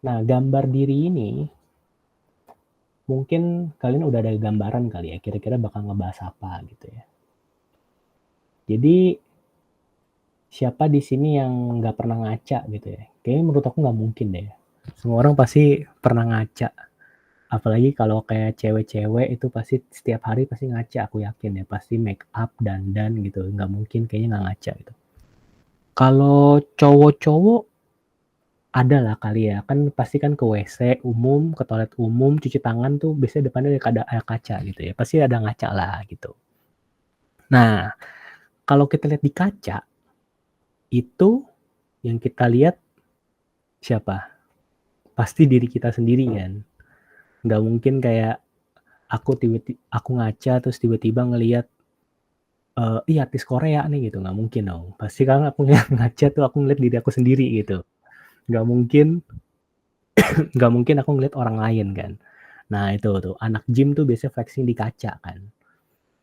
Nah, gambar diri ini mungkin kalian udah ada gambaran kali ya, kira-kira bakal ngebahas apa gitu ya. Jadi siapa di sini yang nggak pernah ngaca gitu ya? Kayaknya menurut aku nggak mungkin deh. Semua orang pasti pernah ngaca. Apalagi kalau kayak cewek-cewek itu pasti setiap hari pasti ngaca, aku yakin ya. Pasti make up, dandan gitu. Nggak mungkin kayaknya nggak ngaca gitu. Kalau cowok-cowok ada lah kali ya. Kan pasti kan ke WC umum, ke toilet umum, cuci tangan tuh biasanya depannya ada kaca gitu ya. Pasti ada ngaca lah gitu. Nah, kalau kita lihat di kaca, itu yang kita lihat siapa? Pasti diri kita sendiri kan. Nggak mungkin kayak aku ngaca terus tiba-tiba ngelihat iya artis Korea nih gitu, nggak mungkin dong. Pasti kan aku ngaca tuh aku ngeliat diri aku sendiri gitu. Nggak mungkin nggak mungkin aku ngeliat orang lain kan. Nah itu tuh, anak gym tuh biasanya flexing di kaca kan.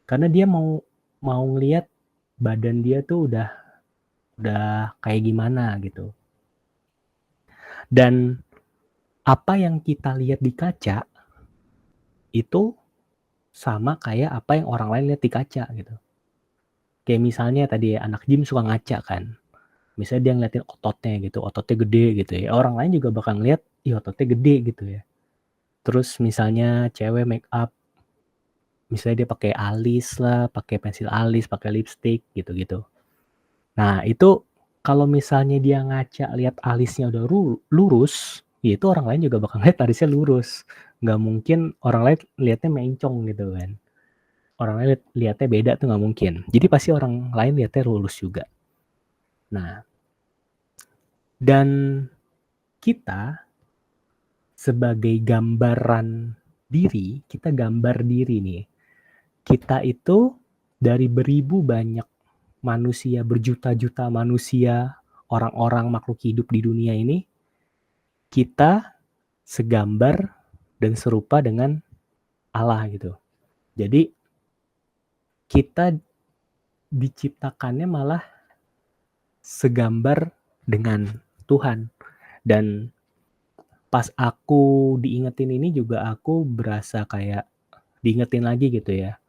Karena dia mau mau ngelihat badan dia tuh udah kayak gimana gitu. Dan apa yang kita lihat di kaca itu sama kayak apa yang orang lain lihat di kaca gitu. Kayak misalnya tadi anak gym suka ngaca kan. Misalnya dia ngeliatin ototnya gitu, ototnya gede gitu ya. Orang lain juga bakal ngeliat, ih ototnya gede gitu ya. Terus misalnya cewek make up, misalnya dia pakai alis lah, pakai pensil alis, pakai lipstick gitu-gitu. Nah itu kalau misalnya dia ngaca lihat alisnya udah lurus, ya itu orang lain juga bakal ngeliat alisnya lurus. Nggak mungkin orang lain liatnya mencong gitu kan. Orang lain liatnya beda tuh nggak mungkin. Jadi pasti orang lain liatnya lurus juga. Nah, dan kita sebagai gambaran diri, kita gambar diri nih. Kita itu dari beribu banyak manusia, berjuta-juta manusia, orang-orang makhluk hidup di dunia ini, kita segambar dan serupa dengan Allah gitu. Jadi kita diciptakannya malah segambar dengan Tuhan. Dan pas aku diingetin ini juga aku berasa kayak diingetin lagi gitu ya.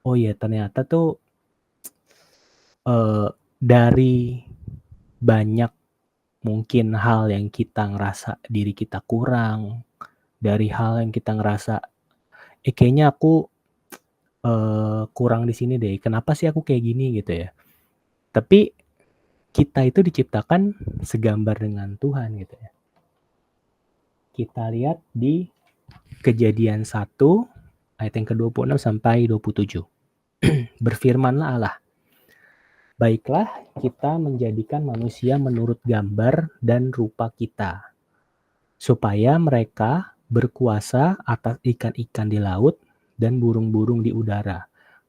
Oh ya ternyata tuh dari banyak mungkin hal yang kita ngerasa diri kita kurang, dari hal yang kita ngerasa, kayaknya aku kurang di sini deh, kenapa sih aku kayak gini gitu ya. Tapi kita itu diciptakan segambar dengan Tuhan gitu ya. Kita lihat di Kejadian 1 ayat yang ke-26 sampai 27. Berfirmanlah Allah, baiklah kita menjadikan manusia menurut gambar dan rupa kita, supaya mereka berkuasa atas ikan-ikan di laut dan burung-burung di udara,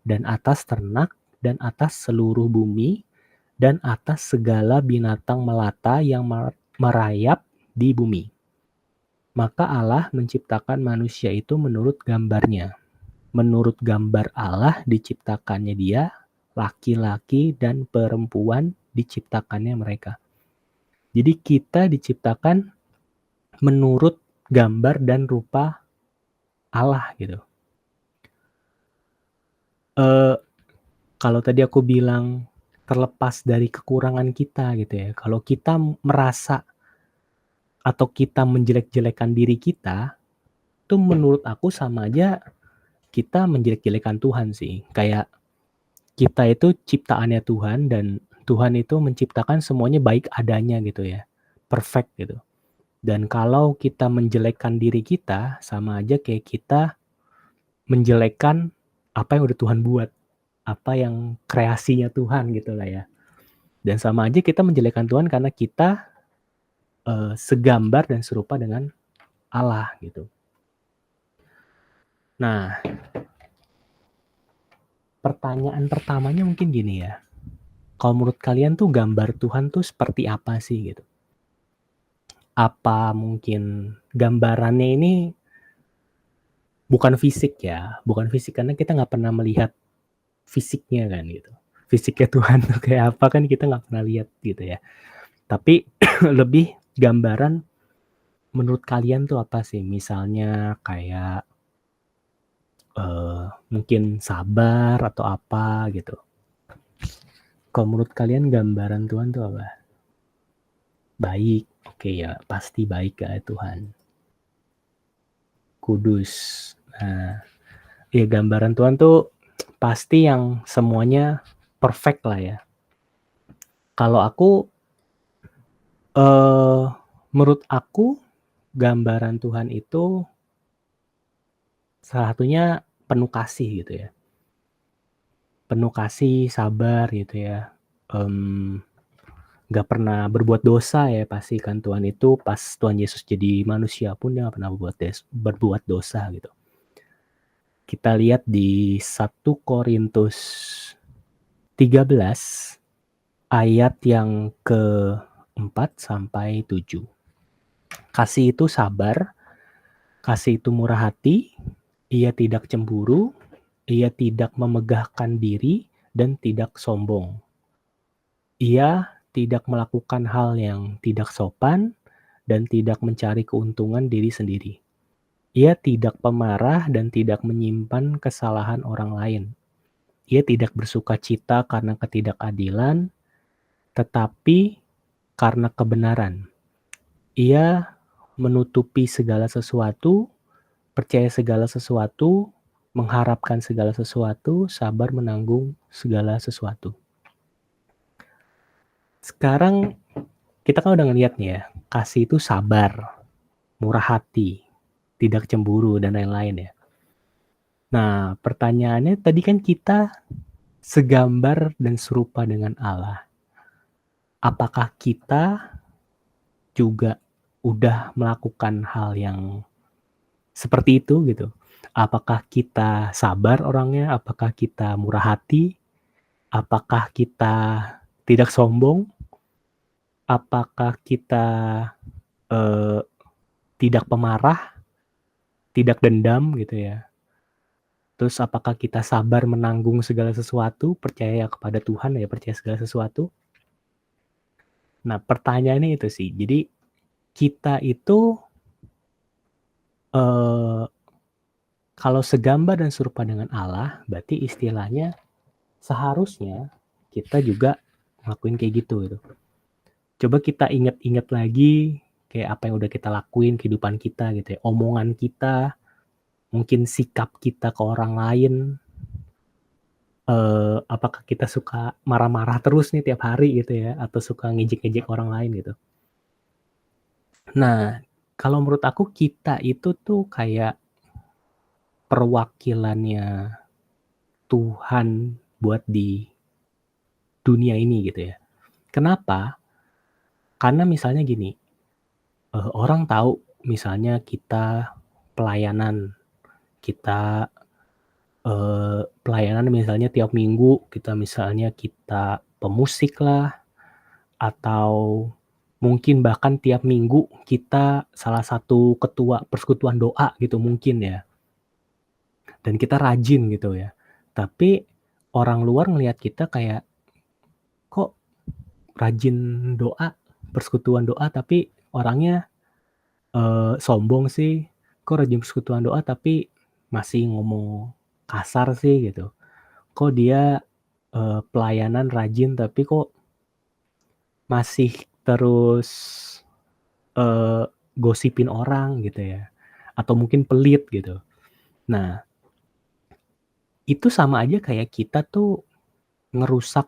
dan atas ternak, dan atas seluruh bumi, dan atas segala binatang melata yang merayap di bumi. Maka Allah menciptakan manusia itu menurut gambarnya. Menurut gambar Allah diciptakannya dia, laki-laki dan perempuan diciptakannya mereka. Jadi kita diciptakan menurut gambar dan rupa Allah gitu. Kalau tadi aku bilang terlepas dari kekurangan kita gitu ya, kalau kita merasa atau kita menjelek-jelekan diri kita, itu menurut aku sama aja kita menjelek-jelekan Tuhan sih. Kayak kita itu ciptaannya Tuhan dan Tuhan itu menciptakan semuanya baik adanya gitu ya, perfect gitu. Dan kalau kita menjelekkan diri kita, sama aja kayak kita menjelekkan apa yang udah Tuhan buat, apa yang kreasinya Tuhan gitu lah ya. Dan sama aja kita menjelekkan Tuhan karena kita segambar dan serupa dengan Allah gitu. Nah, pertanyaan pertamanya mungkin gini ya. Kalau menurut kalian tuh gambar Tuhan tuh seperti apa sih gitu? Apa mungkin gambarannya ini bukan fisik ya, bukan fisik karena kita nggak pernah melihat fisiknya kan gitu. Fisiknya Tuhan tuh kayak apa kan kita nggak pernah lihat gitu ya. Tapi lebih gambaran menurut kalian tuh apa sih? Misalnya kayak, mungkin sabar atau apa gitu. Kalau menurut kalian gambaran Tuhan tuh apa? Baik, oke ya pasti baik ya Tuhan. Kudus. Nah, ya gambaran Tuhan tuh pasti yang semuanya perfect lah ya. Kalau aku, menurut aku gambaran Tuhan itu salah satunya penuh kasih gitu ya. Penuh kasih, sabar gitu ya, nggak pernah berbuat dosa ya pasti kan Tuhan itu pas Tuhan Yesus jadi manusia pun dia nggak pernah berbuat dosa gitu. Kita lihat di 1 Korintus 13 ayat yang ke-4-7. Kasih itu sabar, kasih itu murah hati, ia tidak cemburu, ia tidak memegahkan diri dan tidak sombong. Ia tidak melakukan hal yang tidak sopan dan tidak mencari keuntungan diri sendiri. Ia tidak pemarah dan tidak menyimpan kesalahan orang lain. Ia tidak bersuka cita karena ketidakadilan, tetapi karena kebenaran. Ia menutupi segala sesuatu, percaya segala sesuatu, mengharapkan segala sesuatu, sabar menanggung segala sesuatu. Sekarang kita kan udah ngeliat nih ya, kasih itu sabar, murah hati, tidak cemburu, dan lain-lain ya. Nah, pertanyaannya tadi kan kita segambar dan serupa dengan Allah. Apakah kita juga udah melakukan hal yang seperti itu gitu? Apakah kita sabar orangnya? Apakah kita murah hati? Apakah kita tidak sombong? Apakah kita eh, tidak pemarah, tidak dendam gitu ya? Terus apakah kita sabar menanggung segala sesuatu, percaya kepada Tuhan ya, percaya segala sesuatu? Nah, pertanyaannya itu sih. Jadi kita itu eh, kalau segambar dan serupa dengan Allah, berarti istilahnya seharusnya kita juga ngelakuin kayak gitu gitu. Coba kita ingat-ingat lagi kayak apa yang udah kita lakuin kehidupan kita gitu ya. Omongan kita, mungkin sikap kita ke orang lain, apakah kita suka marah-marah terus nih tiap hari gitu ya, atau suka ngejek-ngejek orang lain gitu. Nah, kalau menurut aku kita itu tuh kayak perwakilannya Tuhan buat di dunia ini gitu ya. Kenapa? Karena misalnya gini, orang tahu misalnya kita pelayanan, kita, pelayanan misalnya tiap minggu kita pemusik lah, atau mungkin bahkan tiap minggu kita salah satu ketua persekutuan doa gitu mungkin ya, dan kita rajin gitu ya. Tapi orang luar ngelihat kita kayak, "Kok rajin doa, persekutuan doa tapi orangnya, sombong sih? Kok rajin persekutuan doa tapi masih ngomong kasar sih?" Gitu. "Kok dia, pelayanan rajin tapi kok masih terus, eee, gosipin orang?" Gitu ya, atau mungkin pelit gitu. Nah, itu sama aja kayak kita tuh ngerusak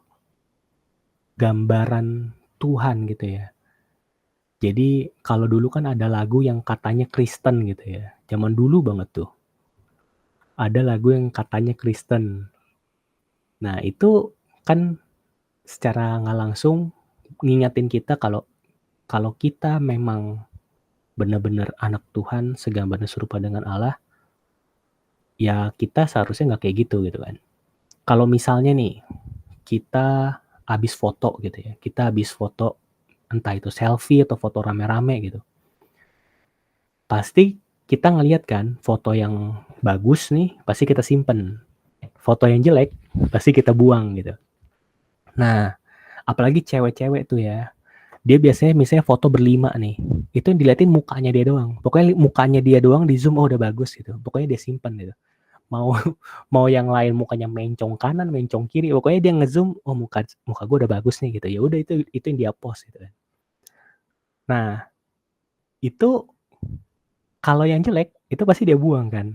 gambaran Tuhan gitu ya. Jadi kalau dulu kan ada lagu yang katanya Kristen gitu ya, zaman dulu banget tuh. Ada lagu yang katanya Kristen. Nah itu kan secara nggak langsung ngingetin kita kalau kalau kita memang benar-benar anak Tuhan, segambar dan serupa dengan Allah, ya kita seharusnya nggak kayak gitu kan. Kalau misalnya nih, kita habis foto gitu ya, kita habis foto entah itu selfie atau foto rame-rame gitu. Pasti kita ngelihat kan foto yang bagus nih, pasti kita simpen. Foto yang jelek, pasti kita buang gitu. Nah, apalagi cewek-cewek tuh ya. Dia biasanya misalnya foto berlima nih, itu yang diliatin mukanya dia doang. Pokoknya mukanya dia doang di zoom, oh udah bagus gitu. Pokoknya dia simpen gitu. Mau mau yang lain mukanya mencong kanan, mencong kiri, pokoknya dia ngezoom, oh muka gue udah bagus nih gitu. Ya udah itu yang dia post gitu kan. Nah, itu kalau yang jelek itu pasti dia buang kan.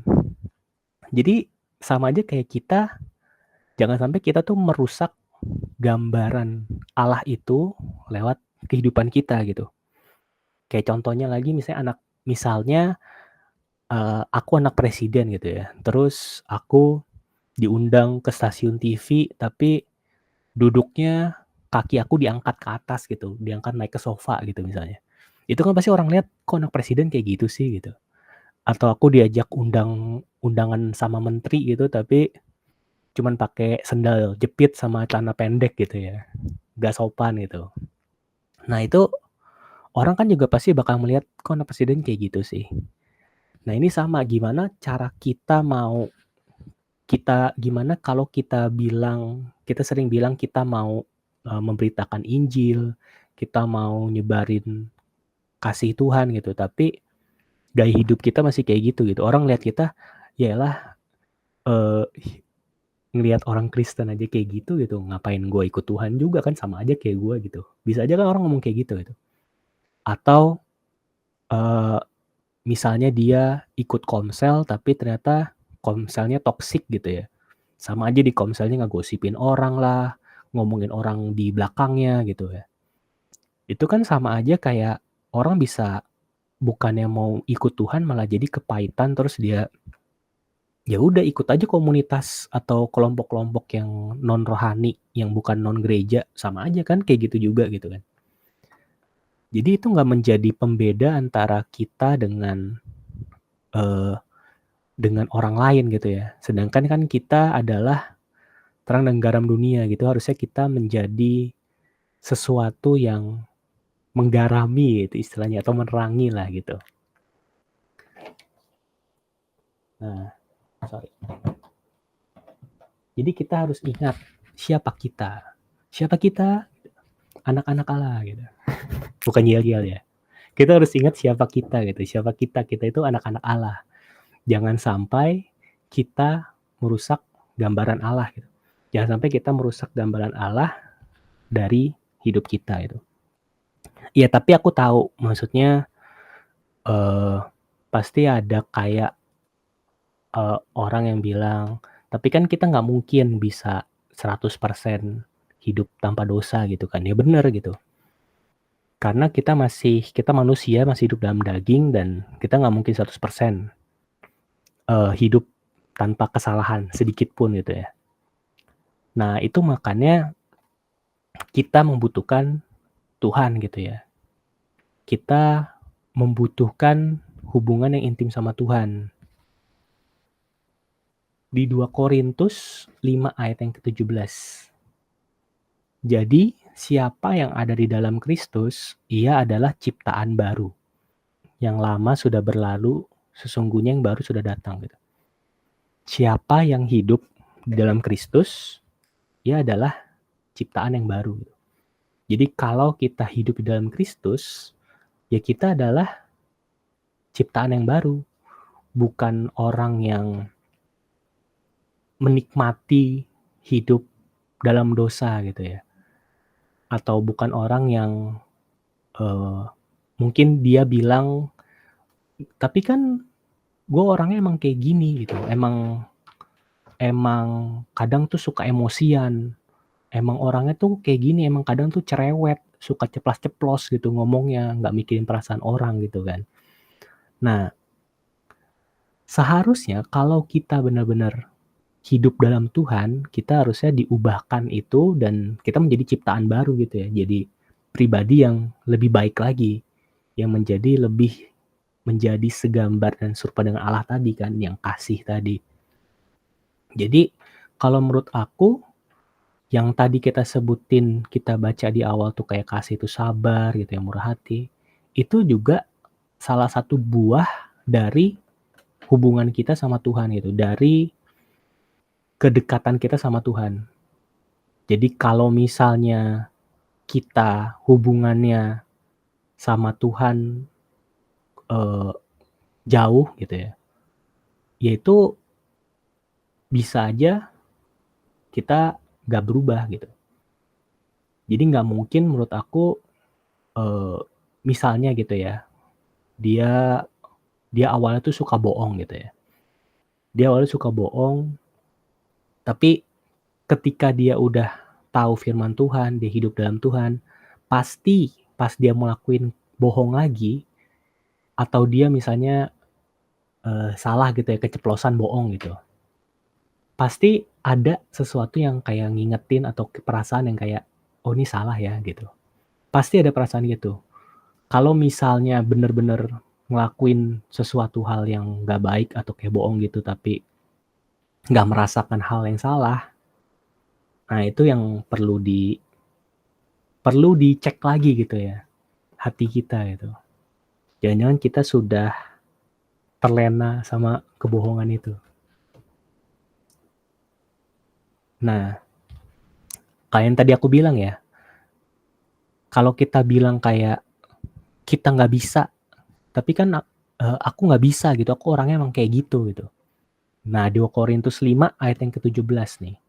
Jadi sama aja kayak kita, jangan sampai kita tuh merusak gambaran Allah itu lewat kehidupan kita gitu. Kayak contohnya lagi misalnya aku anak presiden gitu ya. Terus aku diundang ke stasiun TV tapi duduknya kaki aku diangkat ke atas gitu, diangkat naik ke sofa gitu misalnya. Itu kan pasti orang lihat, kok anak presiden kayak gitu sih gitu. Atau aku diajak undangan sama menteri gitu tapi cuman pakai sendal jepit sama celana pendek gitu ya. Gak sopan gitu. Nah itu orang kan juga pasti bakal melihat, kok anak presiden kayak gitu sih. Nah ini sama, gimana kalau kita sering bilang kita mau memberitakan Injil, kita mau nyebarin kasih Tuhan gitu, tapi gaya hidup kita masih kayak gitu. Orang lihat kita, yaelah ngelihat orang Kristen aja kayak gitu, ngapain gue ikut Tuhan juga kan sama aja kayak gue gitu. Bisa aja kan orang ngomong kayak gitu. Atau misalnya dia ikut komsel tapi ternyata komselnya toksik gitu ya. Sama aja di komselnya ngegosipin orang lah, ngomongin orang di belakangnya gitu ya. Itu kan sama aja kayak orang bisa bukannya mau ikut Tuhan malah jadi kepahitan, terus dia ya udah ikut aja komunitas atau kelompok-kelompok yang non rohani, yang bukan non gereja, sama aja kan kayak gitu juga gitu kan. Jadi itu nggak menjadi pembeda antara kita dengan orang lain gitu ya. Sedangkan kan kita adalah terang dan garam dunia gitu, harusnya kita menjadi sesuatu yang menggarami gitu istilahnya, atau menerangi lah gitu. Nah, sorry. Jadi kita harus ingat siapa kita. Siapa kita? Anak-anak Allah gitu. Bukan yel-yel ya. Kita harus ingat siapa kita gitu. Siapa kita? Kita itu anak-anak Allah. Jangan sampai kita merusak gambaran Allah gitu. Jangan sampai kita merusak gambaran Allah dari hidup kita itu. Ya tapi aku tahu maksudnya pasti ada kayak orang yang bilang, tapi kan kita nggak mungkin bisa 100% hidup tanpa dosa gitu kan. Ya bener gitu. Karena kita manusia, masih hidup dalam daging dan kita nggak mungkin 100% hidup tanpa kesalahan sedikit pun gitu ya. Nah itu makanya kita membutuhkan Tuhan gitu ya. Kita membutuhkan hubungan yang intim sama Tuhan. Di 2 Korintus 5 ayat yang ke-17. Jadi, siapa yang ada di dalam Kristus, ia adalah ciptaan baru. Yang lama sudah berlalu, sesungguhnya yang baru sudah datang gitu. Siapa yang hidup di dalam Kristus, ia adalah ciptaan yang baru. Jadi kalau kita hidup di dalam Kristus, ya kita adalah ciptaan yang baru. Bukan orang yang menikmati hidup dalam dosa gitu ya. Atau bukan orang yang mungkin dia bilang, tapi kan gue orangnya emang kayak gini gitu. Emang kadang tuh suka emosian. Emang orangnya tuh kayak gini, emang kadang tuh cerewet, suka ceplas-ceplos gitu ngomongnya, nggak mikirin perasaan orang gitu kan. Nah, seharusnya kalau kita benar-benar hidup dalam Tuhan, kita harusnya diubahkan itu dan kita menjadi ciptaan baru gitu ya. Jadi pribadi yang lebih baik lagi, yang menjadi segambar dan serupa dengan Allah tadi kan, yang kasih tadi. Jadi kalau menurut aku, yang tadi kita sebutin, kita baca di awal tuh kayak kasih itu sabar gitu ya, murah hati, itu juga salah satu buah dari hubungan kita sama Tuhan gitu, dari kedekatan kita sama Tuhan. Jadi kalau misalnya kita hubungannya sama Tuhan, eee, jauh gitu ya, yaitu bisa aja kita nggak berubah gitu. Jadi nggak mungkin menurut aku, eee, misalnya gitu ya, dia dia awalnya tuh suka bohong gitu ya. Dia awalnya suka bohong, tapi ketika dia udah tahu firman Tuhan, dia hidup dalam Tuhan, pasti pas dia ngelakuin bohong lagi, atau dia misalnya, salah gitu ya, keceplosan bohong gitu, pasti ada sesuatu yang kayak ngingetin atau perasaan yang kayak, "Oh ini salah ya," gitu. Pasti ada perasaan gitu. Kalau misalnya bener-bener ngelakuin sesuatu hal yang nggak baik atau kayak bohong gitu, tapi nggak merasakan hal yang salah, nah itu yang perlu dicek lagi gitu ya, hati kita gitu. Jangan-jangan kita sudah terlena sama kebohongan itu. Nah, kayak yang tadi aku bilang ya, kalau kita bilang kayak, kita nggak bisa, tapi kan aku nggak bisa gitu, aku orangnya emang kayak gitu. Nah, 2 Korintus 5 ayat yang ke-17 nih.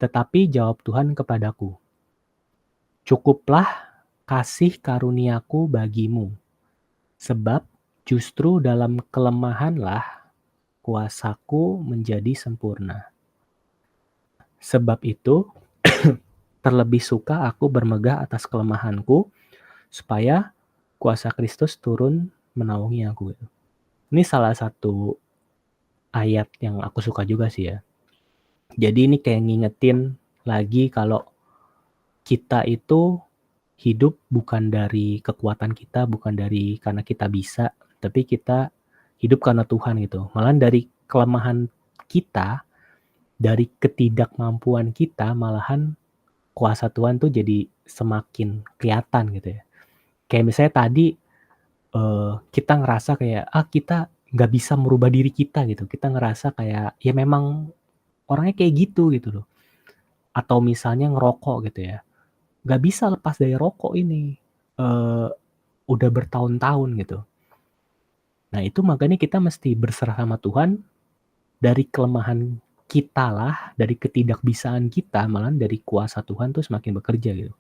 Tetapi jawab Tuhan kepadaku, "Cukuplah kasih karuniaku bagimu, sebab justru dalam kelemahanlah kuasaku menjadi sempurna. Sebab itu, terlebih suka aku bermegah atas kelemahanku, supaya kuasa Kristus turun menaungi aku." Ini salah satu ayat yang aku suka juga sih ya. Jadi ini kayak ngingetin lagi kalau kita itu hidup bukan dari kekuatan kita, bukan dari karena kita bisa, tapi kita hidup karena Tuhan gitu. Malahan dari kelemahan kita, dari ketidakmampuan kita, malahan kuasa Tuhan tuh jadi semakin kelihatan gitu ya. Kayak misalnya tadi, kita ngerasa kayak, kita nggak bisa merubah diri kita gitu. Kita ngerasa kayak, ya memang orangnya kayak gitu loh. Atau misalnya ngerokok gitu ya, nggak bisa lepas dari rokok ini, eee, udah bertahun-tahun gitu. Nah itu makanya kita mesti berserah sama Tuhan, dari kelemahan kitalah, dari ketidakbisaan kita, malahan dari kuasa Tuhan tuh semakin bekerja gitu.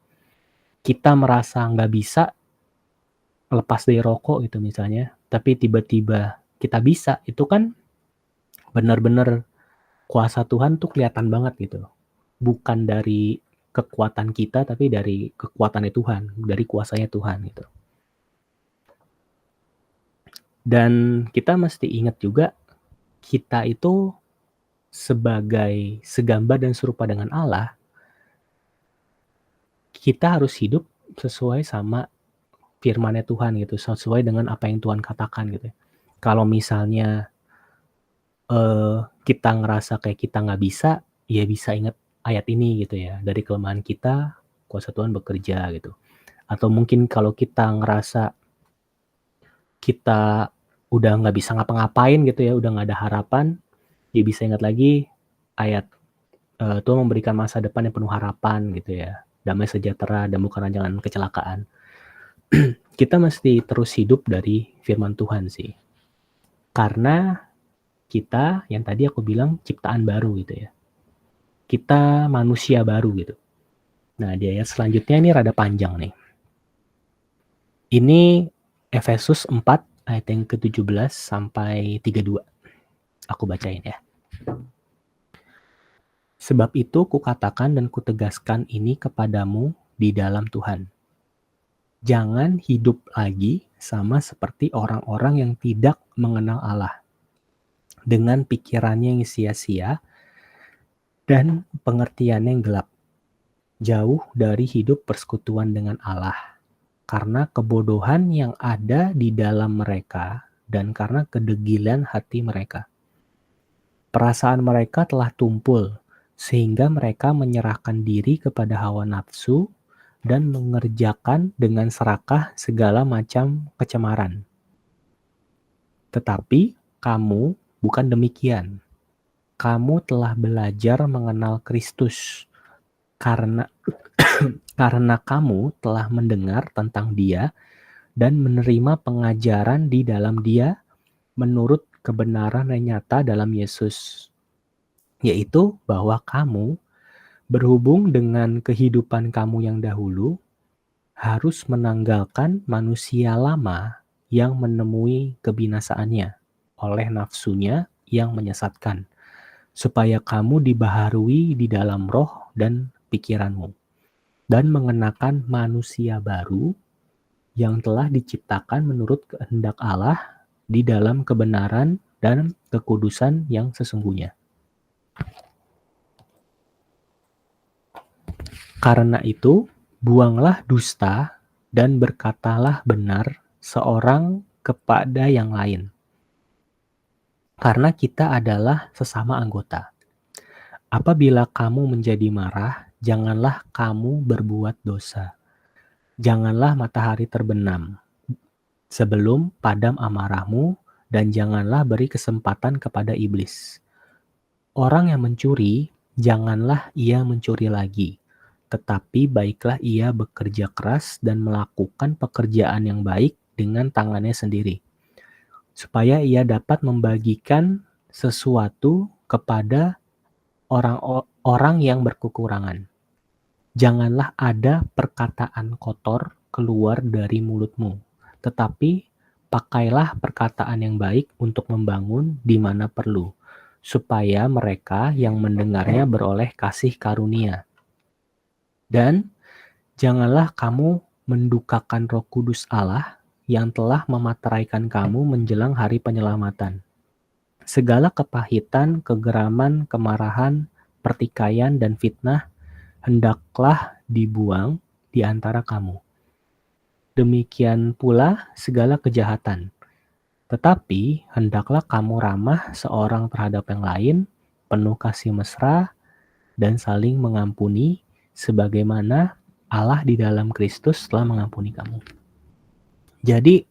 Kita merasa nggak bisa lepas dari rokok gitu misalnya, tapi tiba-tiba kita bisa, itu kan bener-bener kuasa Tuhan tuh kelihatan banget gitu. Bukan dari kekuatan kita, tapi dari kekuatannya Tuhan, dari kuasanya Tuhan gitu. Dan kita mesti ingat juga, kita itu sebagai segambar dan serupa dengan Allah, kita harus hidup sesuai sama firman-Nya Tuhan gitu, sesuai dengan apa yang Tuhan katakan gitu ya. Kalau misalnya, kita ngerasa kayak kita nggak bisa, ya bisa ingat ayat ini gitu ya, dari kelemahan kita, kuasa Tuhan bekerja gitu. Atau mungkin kalau kita ngerasa kita udah nggak bisa ngapa-ngapain gitu ya, udah nggak ada harapan, ya bisa ingat lagi ayat, Tuhan memberikan masa depan yang penuh harapan gitu ya, damai sejahtera dan bukan ranjangan kecelakaan. Kita mesti terus hidup dari firman Tuhan sih. Karena kita yang tadi aku bilang ciptaan baru gitu ya. Kita manusia baru gitu. Nah, di ayat selanjutnya ini rada panjang nih. Ini Efesus 4 ayat yang ke-17 sampai 32. Aku bacain ya. Sebab itu kukatakan dan kutegaskan ini kepadamu di dalam Tuhan. Jangan hidup lagi sama seperti orang-orang yang tidak mengenal Allah, dengan pikirannya yang sia-sia dan pengertiannya yang gelap, jauh dari hidup persekutuan dengan Allah, karena kebodohan yang ada di dalam mereka dan karena kedegilan hati mereka. Perasaan mereka telah tumpul, sehingga mereka menyerahkan diri kepada hawa nafsu dan mengerjakan dengan serakah segala macam kecemaran. Tetapi kamu bukan demikian. Kamu telah belajar mengenal Kristus, karena Karena kamu telah mendengar tentang Dia dan menerima pengajaran di dalam Dia menurut kebenaran yang nyata dalam Yesus, yaitu bahwa kamu berhubung dengan kehidupan kamu yang dahulu harus menanggalkan manusia lama yang menemui kebinasaannya oleh nafsunya yang menyesatkan, supaya kamu dibaharui di dalam roh dan pikiranmu, dan mengenakan manusia baru yang telah diciptakan menurut kehendak Allah di dalam kebenaran dan kekudusan yang sesungguhnya. Karena itu, buanglah dusta dan berkatalah benar seorang kepada yang lain. Karena kita adalah sesama anggota. Apabila kamu menjadi marah, janganlah kamu berbuat dosa. Janganlah matahari terbenam sebelum padam amarahmu, dan janganlah beri kesempatan kepada iblis. Orang yang mencuri, janganlah ia mencuri lagi, tetapi baiklah ia bekerja keras dan melakukan pekerjaan yang baik dengan tangannya sendiri, supaya ia dapat membagikan sesuatu kepada orang-orang yang berkekurangan. Janganlah ada perkataan kotor keluar dari mulutmu, tetapi pakailah perkataan yang baik untuk membangun di mana perlu, supaya mereka yang mendengarnya beroleh kasih karunia. Dan janganlah kamu mendukakan Roh Kudus Allah yang telah memateraikan kamu menjelang hari penyelamatan. Segala kepahitan, kegeraman, kemarahan, pertikaian, dan fitnah hendaklah dibuang di antara kamu. Demikian pula segala kejahatan. Tetapi hendaklah kamu ramah seorang terhadap yang lain, penuh kasih mesra, dan saling mengampuni, sebagaimana Allah di dalam Kristus telah mengampuni kamu. Jadi,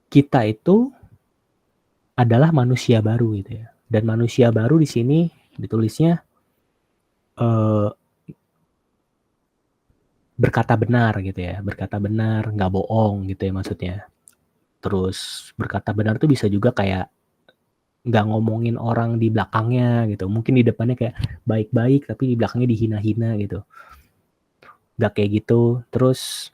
kita itu adalah manusia baru gitu ya. Dan manusia baru di sini ditulisnya berkata benar gitu ya, berkata benar, nggak bohong gitu ya maksudnya. Terus berkata benar tuh bisa juga kayak nggak ngomongin orang di belakangnya gitu. Mungkin di depannya kayak baik-baik tapi di belakangnya dihina-hina gitu. Nggak kayak gitu. Terus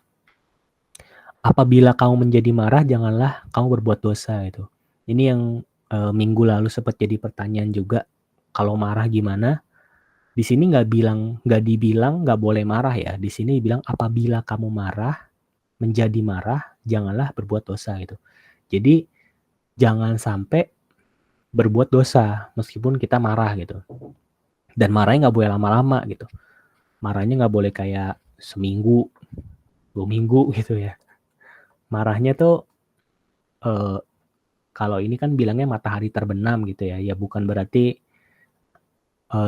apabila kamu menjadi marah, janganlah kamu berbuat dosa gitu. Ini yang minggu lalu sempat jadi pertanyaan juga. Kalau marah gimana? Di sini nggak dibilang nggak boleh marah ya. Di sini dibilang apabila kamu menjadi marah, janganlah berbuat dosa gitu. Jadi jangan sampai berbuat dosa meskipun kita marah gitu. Dan marahnya nggak boleh lama-lama gitu. Marahnya nggak boleh kayak seminggu, 2 minggu gitu ya. Marahnya tuh kalau ini kan bilangnya matahari terbenam gitu ya. Ya bukan berarti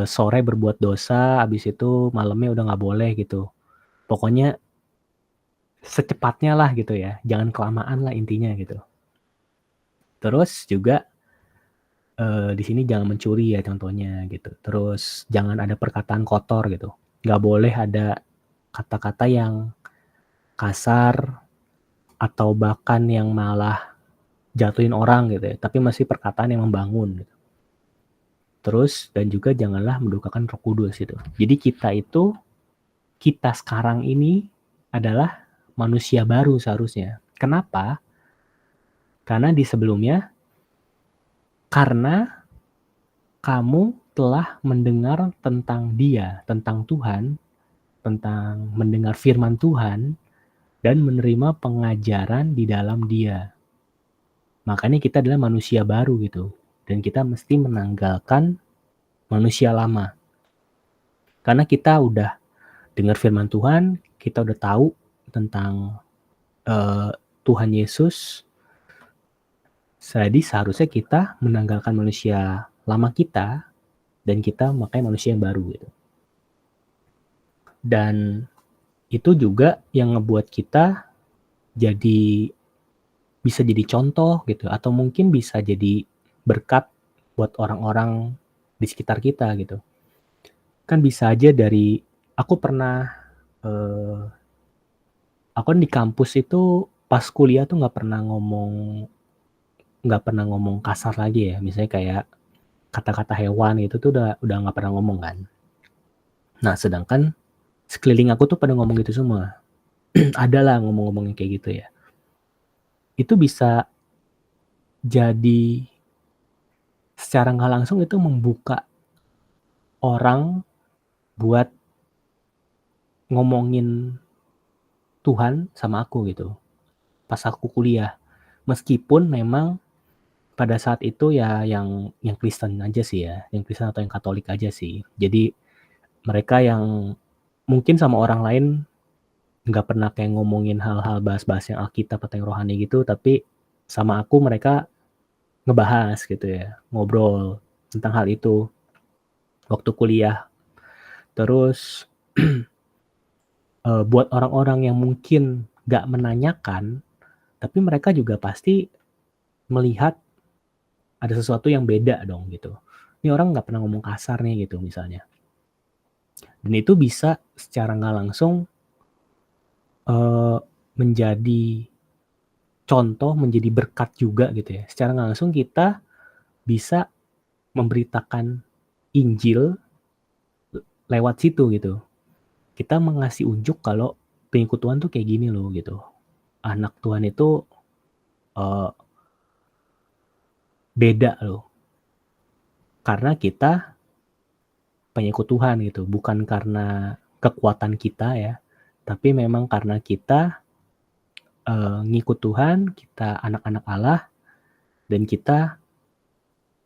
sore berbuat dosa, habis itu malamnya udah nggak boleh gitu. Pokoknya secepatnya lah gitu ya. Jangan kelamaan lah intinya gitu. Terus juga di sini jangan mencuri ya contohnya gitu. Terus jangan ada perkataan kotor gitu. Nggak boleh ada kata-kata yang kasar atau bahkan yang malah jatuhin orang gitu ya. Tapi masih perkataan yang membangun gitu. Terus dan juga janganlah mendukakan Roh Kudus gitu. Jadi kita sekarang ini adalah manusia baru seharusnya. Kenapa? Karena di sebelumnya karena kamu telah mendengar tentang Dia, tentang Tuhan, tentang mendengar firman Tuhan, dan menerima pengajaran di dalam Dia. Makanya kita adalah manusia baru gitu. Dan kita mesti menanggalkan manusia lama. Karena kita udah dengar firman Tuhan, kita udah tahu tentang Tuhan Yesus. Jadi seharusnya kita menanggalkan manusia lama kita dan kita memakai manusia yang baru gitu. Dan itu juga yang ngebuat kita bisa jadi contoh gitu atau mungkin bisa jadi berkat buat orang-orang di sekitar kita gitu. Kan bisa aja dari Aku pernah, eee, aku kan di kampus itu pas kuliah tuh nggak pernah ngomong kasar lagi ya, misalnya kayak kata-kata hewan itu tuh udah nggak pernah ngomong kan. Nah, sedangkan sekeliling aku tuh pada ngomong gitu semua. Ada lah ngomong-ngomong yang kayak gitu ya. Itu bisa jadi secara nggak langsung itu membuka orang buat ngomongin Tuhan sama aku gitu, pas aku kuliah. Meskipun memang pada saat itu ya yang Kristen aja sih ya, yang Kristen atau yang Katolik aja sih. Jadi mereka yang mungkin sama orang lain nggak pernah kayak ngomongin hal-hal bahas-bahas yang Alkitab atau yang rohani gitu, tapi sama aku mereka ngebahas gitu ya, ngobrol tentang hal itu waktu kuliah. Terus, buat orang-orang yang mungkin nggak menanyakan, tapi mereka juga pasti melihat ada sesuatu yang beda dong gitu. Ini orang nggak pernah ngomong kasar nih gitu misalnya. Dan itu bisa secara nggak langsung, eee, menjadi contoh, menjadi berkat juga gitu ya. Secara nggak langsung kita bisa memberitakan Injil lewat situ gitu. Kita mengasih unjuk kalau pengikut Tuhan tuh kayak gini loh gitu. Anak Tuhan itu, eee, beda loh, karena kita pengikut Tuhan gitu, bukan karena kekuatan kita ya, tapi memang karena kita, ngikut Tuhan, kita anak-anak Allah, dan kita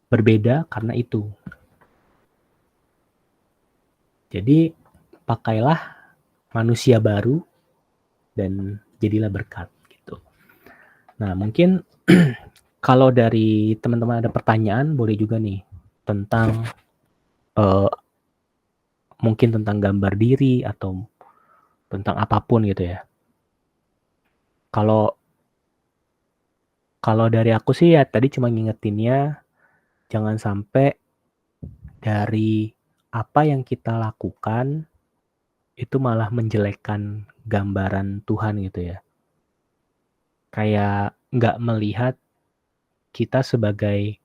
berbeda karena itu. Jadi pakailah manusia baru dan jadilah berkat gitu. Nah mungkin kalau dari teman-teman ada pertanyaan boleh juga nih tentang, eee, mungkin tentang gambar diri atau tentang apapun gitu ya. Kalau kalau dari aku sih ya tadi cuma ngingetinnya jangan sampai dari apa yang kita lakukan itu malah menjelekkan gambaran Tuhan gitu ya. Kayak nggak melihat kita sebagai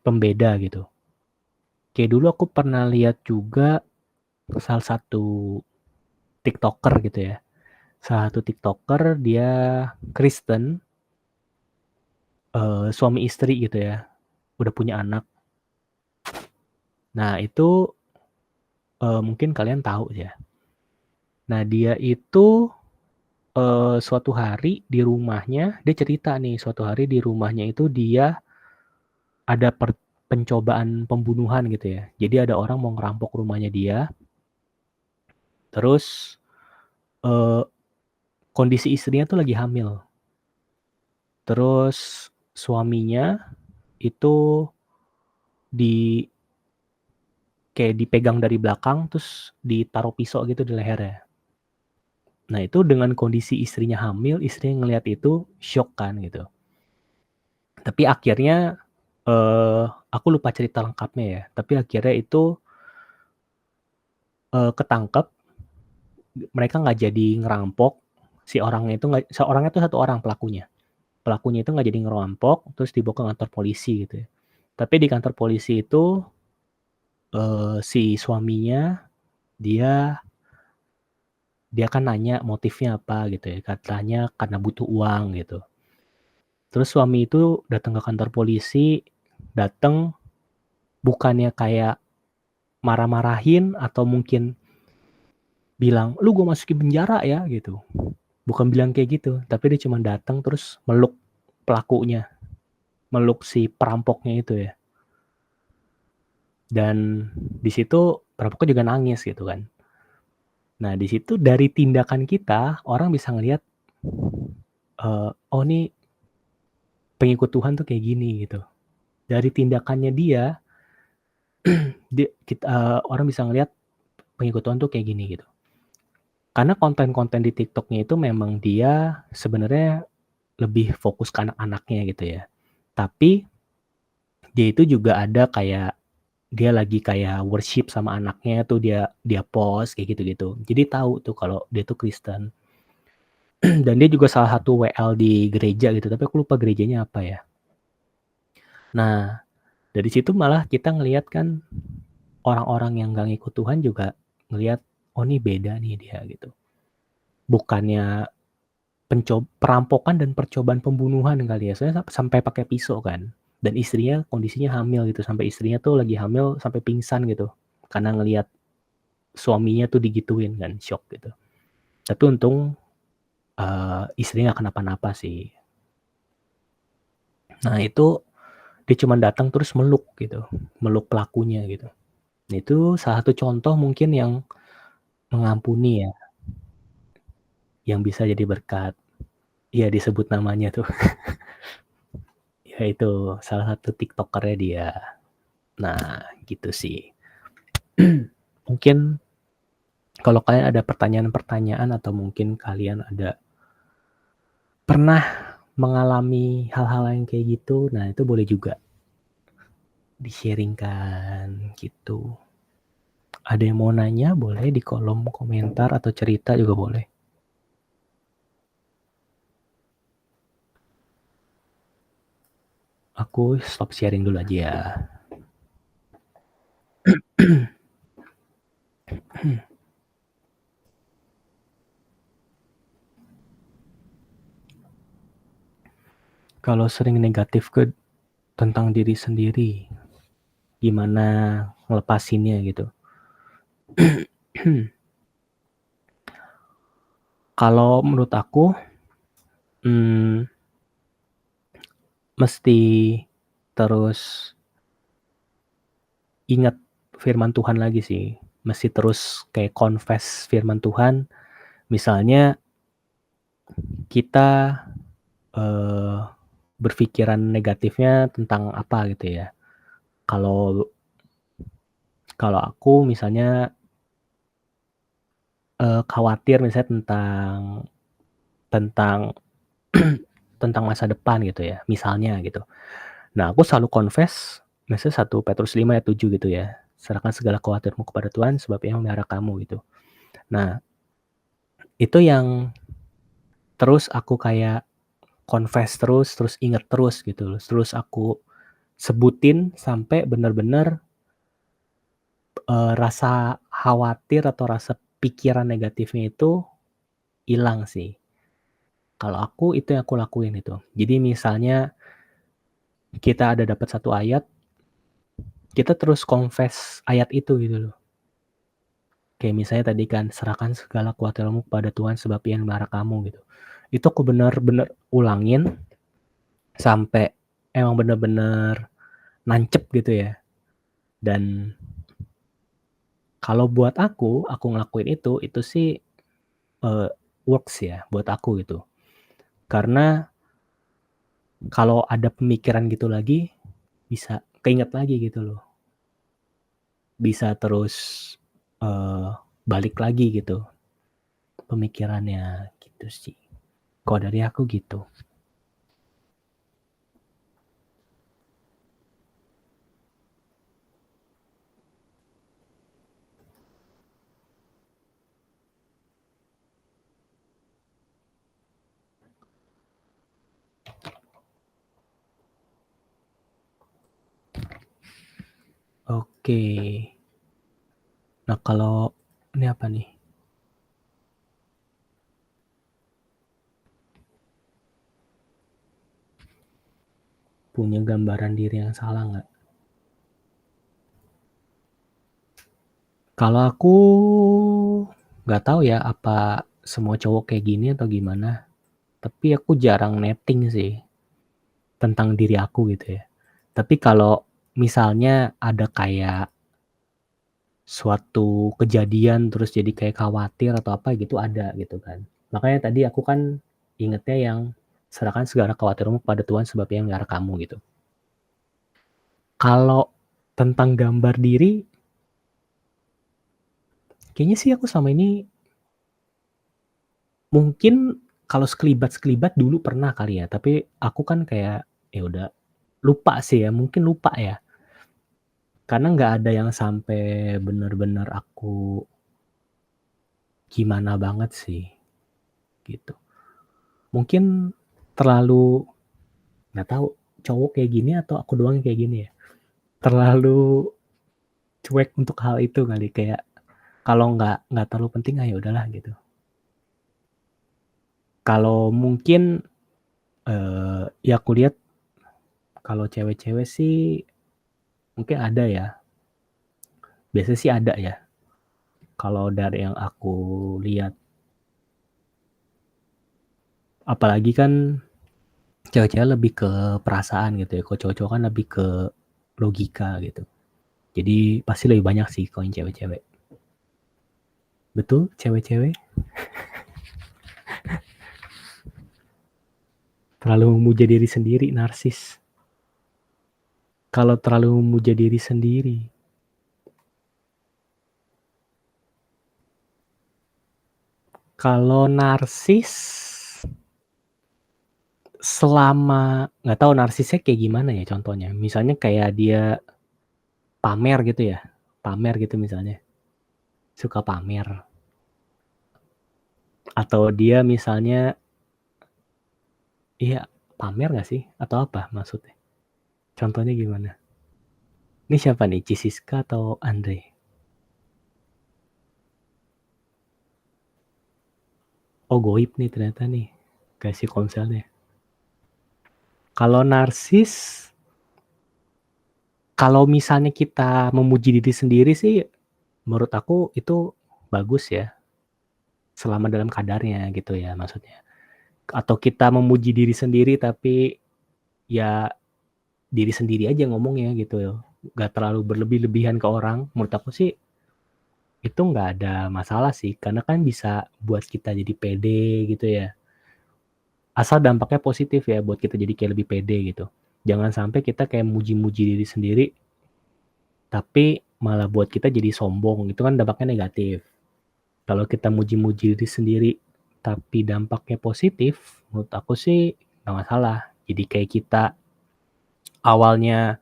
pembeda gitu. Kayak dulu aku pernah lihat juga salah satu TikToker gitu ya. Salah satu TikToker dia Kristen, suami istri gitu ya, udah punya anak. Nah itu, mungkin kalian tahu ya. Nah dia itu, suatu hari di rumahnya dia cerita nih, suatu hari di rumahnya itu dia ada pencobaan pembunuhan gitu ya. Jadi ada orang mau ngerampok rumahnya dia, terus, eee, kondisi istrinya tuh lagi hamil. Terus suaminya itu di kayak dipegang dari belakang terus ditaruh pisau gitu di lehernya. Nah itu dengan kondisi istrinya hamil, istrinya ngelihat itu syok kan gitu. Tapi akhirnya, aku lupa cerita lengkapnya ya, tapi akhirnya itu, ketangkep, mereka nggak jadi ngerampok, orangnya itu satu orang pelakunya. Pelakunya itu nggak jadi ngerampok, terus dibawa ke kantor polisi gitu ya. Tapi di kantor polisi itu, si suaminya dia dia kan nanya motifnya apa gitu ya, katanya karena butuh uang gitu. Terus suami itu datang ke kantor polisi, dateng bukannya kayak marah-marahin atau mungkin bilang, "Lu gua masukin penjara ya," gitu. Bukan bilang kayak gitu, tapi dia cuma datang terus meluk pelakunya, meluk si perampoknya itu ya. Dan di situ perampoknya juga nangis gitu kan. Nah di situ dari tindakan kita, orang bisa ngelihat, "Oh nih pengikut Tuhan tuh kayak gini," gitu. Dari tindakannya dia, orang bisa ngelihat pengikut Tuhan tuh kayak gini gitu. Karena konten-konten di TikTok-nya itu memang dia sebenarnya lebih fokus ke anak-anaknya gitu ya. Tapi dia itu juga ada kayak dia lagi kayak worship sama anaknya tuh dia dia post kayak gitu-gitu. Jadi tahu tuh kalau dia tuh Kristen. Dan dia juga salah satu WL di gereja gitu, tapi aku lupa gerejanya apa ya. Nah, dari situ malah kita ngelihat kan orang-orang yang nggak ngikut Tuhan juga ngelihat, "Oh nih beda nih dia," gitu. Bukannya perampokan dan percobaan pembunuhan kali ya, soalnya sampai pakai pisau kan, dan istrinya kondisinya hamil gitu, sampai istrinya tuh lagi hamil sampai pingsan gitu, karena ngelihat suaminya tuh digituin kan, syok gitu. Tapi untung, istrinya nggak kenapa-napa sih. Nah itu dia cuman datang terus meluk gitu, meluk pelakunya gitu. Nah itu salah satu contoh mungkin yang mengampuni ya, yang bisa jadi berkat. Iya disebut namanya tuh, ya itu salah satu tiktoker-nya dia. Nah gitu sih. Mungkin kalau kalian ada pertanyaan-pertanyaan atau mungkin kalian ada pernah mengalami hal-hal yang kayak gitu, nah itu boleh juga di-sharing-kan gitu. Ada yang mau nanya boleh di kolom komentar atau cerita juga boleh. Aku stop sharing dulu aja ya. Kalau sering negatif tentang diri sendiri, gimana ngelepasinnya gitu. Kalau menurut aku, mmm, mesti terus ingat firman Tuhan lagi sih. Mesti terus kayak confess firman Tuhan, misalnya kita, eee, berpikiran negatifnya tentang apa gitu ya. Kalau kalau aku misalnya, khawatir misalnya tentang tentang masa depan gitu ya, misalnya gitu. Nah, aku selalu confess, misalnya 1 Petrus 5 ayat 7 gitu ya, "Serahkan segala khawatirmu kepada Tuhan sebab Ia memelihara kamu," gitu. Nah, itu yang terus aku kayak confess terus, terus inget terus gitu loh, terus aku sebutin sampai bener-bener, rasa khawatir atau rasa pikiran negatifnya itu hilang sih. Kalau aku itu yang aku lakuin itu. Jadi misalnya kita ada dapat satu ayat, kita terus confess ayat itu gitu loh. Kayak misalnya tadi kan, "Serahkan segala kuatirmu kepada Tuhan sebab Ia yang memelihara kamu," gitu. Itu aku bener-bener ulangin sampai emang bener-bener nancep gitu ya. Dan kalau buat aku ngelakuin itu sih, eee, works ya buat aku gitu. Karena kalau ada pemikiran gitu lagi, bisa keinget lagi gitu loh. Bisa terus, eee, balik lagi gitu pemikirannya, gitu sih. Kalau dari aku gitu. Oke. Nah kalau ini apa nih, punya gambaran diri yang salah nggak? Kalau aku nggak tahu ya apa semua cowok kayak gini atau gimana, tapi aku jarang netting sih tentang diri aku gitu ya. Tapi kalau misalnya ada kayak suatu kejadian terus jadi kayak khawatir atau apa gitu ada gitu kan. Makanya tadi aku kan ingetnya yang serahkan segala khawatirmu kepada Tuhan sebab Ia yang melihara kamu gitu. Kalau tentang gambar diri, kayaknya sih aku sama ini mungkin kalau sekelibat-sekelibat dulu pernah kali ya, tapi aku kan kayak, ya udah lupa sih ya, mungkin lupa ya. Karena nggak ada yang sampai bener-bener aku gimana banget sih, gitu. Mungkin terlalu nggak tahu cowok kayak gini atau aku doang yang kayak gini ya, terlalu cuek untuk hal itu kali, kayak kalau nggak terlalu penting, ah, ya udahlah gitu. Kalau mungkin, ya aku lihat kalau cewek-cewek sih mungkin ada ya, biasanya sih ada ya, kalau dari yang aku lihat. Apalagi kan cewek-cewek lebih ke perasaan gitu ya, kalau cowok-cowok kan lebih ke logika gitu. Jadi pasti lebih banyak sih kalau yang cewek-cewek. Betul, cewek-cewek terlalu memuja diri sendiri, narsis. Kalau terlalu memuja diri sendiri, kalau narsis selama nggak tahu narsisnya kayak gimana ya contohnya. Misalnya kayak dia pamer gitu ya, pamer gitu misalnya, suka pamer. Atau dia misalnya, iya pamer nggak sih? Atau apa maksudnya? Contohnya gimana? Ini siapa nih? Cisiska atau Andre? Oh goib nih ternyata nih, kasih konselnya. Kalau narsis, kalau misalnya kita memuji diri sendiri sih, menurut aku itu bagus ya, selama dalam kadarnya gitu ya maksudnya. Atau kita memuji diri sendiri tapi ya diri sendiri aja ngomongnya gitu, nggak terlalu berlebih-lebihan ke orang. Menurut aku sih itu nggak ada masalah sih, karena kan bisa buat kita jadi pede gitu ya. Asal dampaknya positif ya buat kita jadi kayak lebih pede gitu. Jangan sampai kita kayak muji-muji diri sendiri, tapi malah buat kita jadi sombong, itu kan dampaknya negatif. Kalau kita muji-muji diri sendiri, tapi dampaknya positif, menurut aku sih nggak masalah. Jadi kayak kita awalnya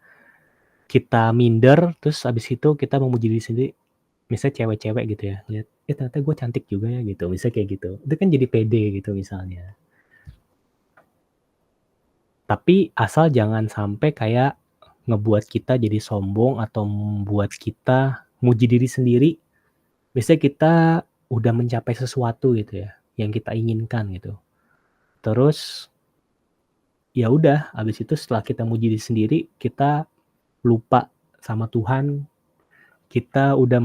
kita minder, terus abis itu kita memuji diri sendiri, misalnya cewek-cewek gitu ya, lihat, ternyata gue cantik juga ya gitu, misalnya kayak gitu. Itu kan jadi pede gitu misalnya. Tapi asal jangan sampai kayak ngebuat kita jadi sombong atau membuat kita muji diri sendiri. Biasanya kita udah mencapai sesuatu gitu ya, yang kita inginkan gitu. Terus ya udah, habis itu setelah kita muji diri sendiri, kita lupa sama Tuhan, kita udah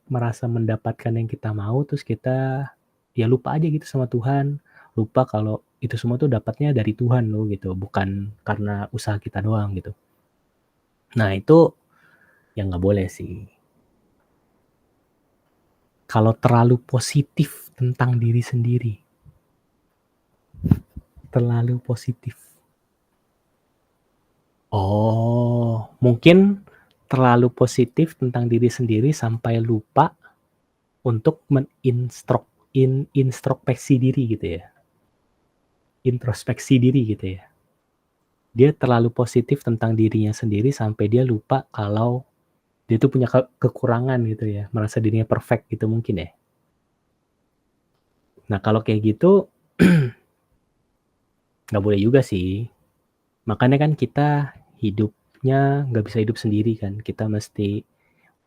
merasa mendapatkan yang kita mau, terus kita ya lupa aja gitu sama Tuhan, lupa kalau itu semua tuh dapatnya dari Tuhan loh gitu, bukan karena usaha kita doang gitu. Nah itu yang nggak boleh sih. Kalau terlalu positif tentang diri sendiri, terlalu positif. Oh, mungkin terlalu positif tentang diri sendiri sampai lupa untuk introspeksi diri gitu ya. Introspeksi diri gitu ya. Dia terlalu positif tentang dirinya sendiri sampai dia lupa kalau dia tuh punya kekurangan gitu ya, merasa dirinya perfect gitu mungkin ya. Nah kalau kayak gitu nggak boleh juga sih. Makanya kan kita hidupnya nggak bisa hidup sendiri kan, kita mesti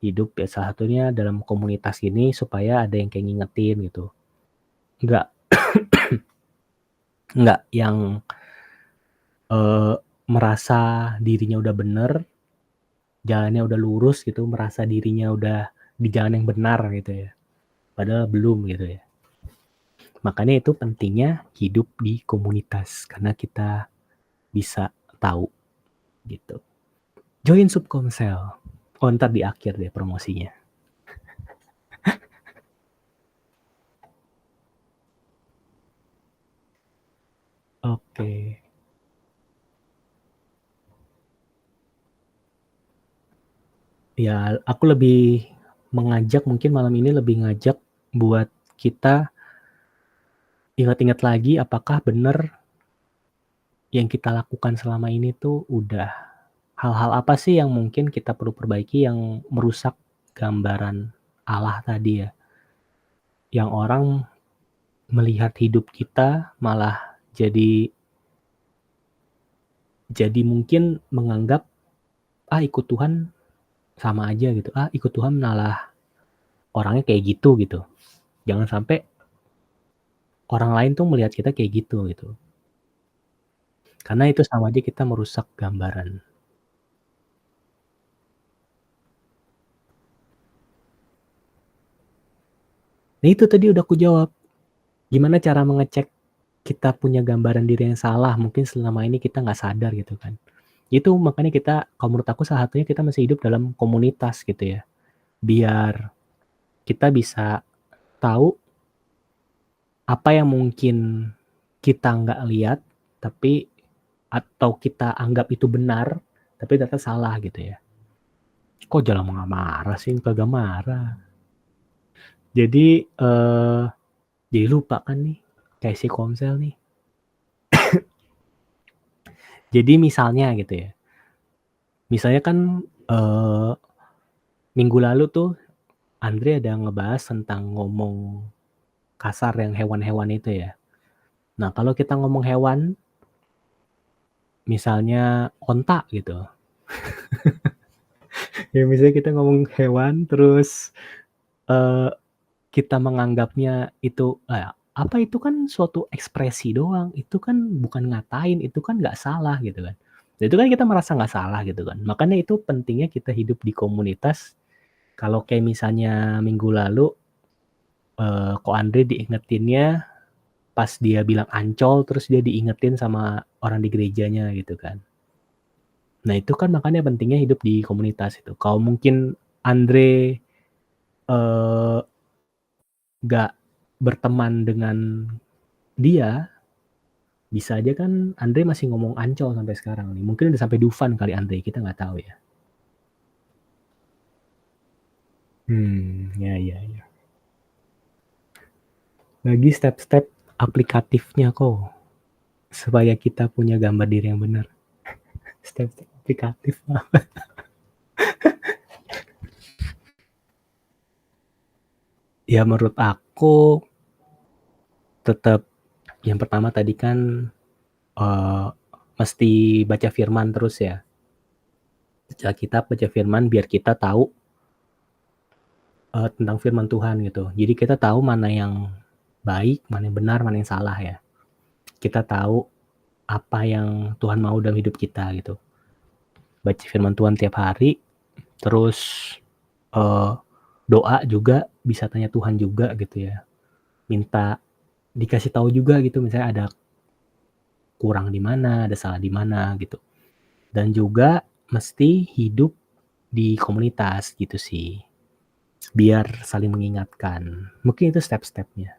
hidup ya salah satunya dalam komunitas ini supaya ada yang kayak ngingetin gitu. Nggak nggak yang, eee, merasa dirinya udah bener, jalannya udah lurus gitu, merasa dirinya udah di jalan yang benar gitu ya, padahal belum gitu ya. Makanya itu pentingnya hidup di komunitas, karena kita bisa tahu gitu. Join Subkomsel. Oh, entar di akhir deh promosinya. Oke. Ya, aku lebih mengajak mungkin malam ini lebih ngajak buat kita ingat-ingat lagi apakah bener yang kita lakukan selama ini tuh udah Hal-hal apa sih yang mungkin kita perlu perbaiki yang merusak gambaran Allah tadi ya? Yang orang melihat hidup kita malah jadi mungkin menganggap, "Ah, ikut Tuhan sama aja," gitu, "Ah, ikut Tuhan malah orangnya kayak gitu." Jangan sampai orang lain tuh melihat kita kayak gitu. Karena itu sama aja kita merusak gambaran. Nah itu tadi udah kujawab, gimana cara mengecek kita punya gambaran diri yang salah, mungkin selama ini kita nggak sadar gitu kan. Itu makanya kita kalau menurut aku salah satunya kita masih hidup dalam komunitas gitu ya, biar kita bisa tahu apa yang mungkin kita nggak lihat, tapi atau kita anggap itu benar, tapi ternyata salah gitu ya. Kok jalan marah sih? Kagak marah. Jadi, jadi lupa kan nih, kayak si Komsel nih. Jadi misalnya gitu ya, misalnya kan, eee, minggu lalu tuh Andre ada ngebahas tentang ngomong kasar yang hewan-hewan itu ya. Nah kalau kita ngomong hewan, misalnya onta gitu, ya misalnya kita ngomong hewan terus, eee, kita menganggapnya itu, apa itu kan suatu ekspresi doang, itu kan bukan ngatain, itu kan nggak salah gitu kan. Nah itu kan kita merasa nggak salah gitu kan. Makanya itu pentingnya kita hidup di komunitas, kalau kayak misalnya minggu lalu, kok Andre diingetinnya pas dia bilang Ancol, terus dia diingetin sama orang di gerejanya gitu kan. Nah itu kan makanya pentingnya hidup di komunitas itu. Kalau mungkin Andre, eee, nggak berteman dengan dia, bisa aja kan Andre masih ngomong Ancol sampai sekarang nih. Mungkin udah sampai Dufan kali Andre, kita nggak tahu ya. Ya. Lagi step-step aplikatifnya kok, supaya kita punya gambar diri yang benar. Step-step aplikatif. Ya menurut aku tetap yang pertama tadi kan, eee, mesti baca firman terus ya. Baca kitab, baca firman biar kita tahu, tentang firman Tuhan gitu. Jadi kita tahu mana yang baik, mana yang benar, mana yang salah ya. Kita tahu apa yang Tuhan mau dalam hidup kita gitu. Baca firman Tuhan tiap hari, terus, eee, doa juga bisa tanya Tuhan juga gitu ya. Minta dikasih tahu juga gitu misalnya ada kurang di mana, ada salah di mana gitu. Dan juga mesti hidup di komunitas gitu sih, biar saling mengingatkan. Mungkin itu step-stepnya.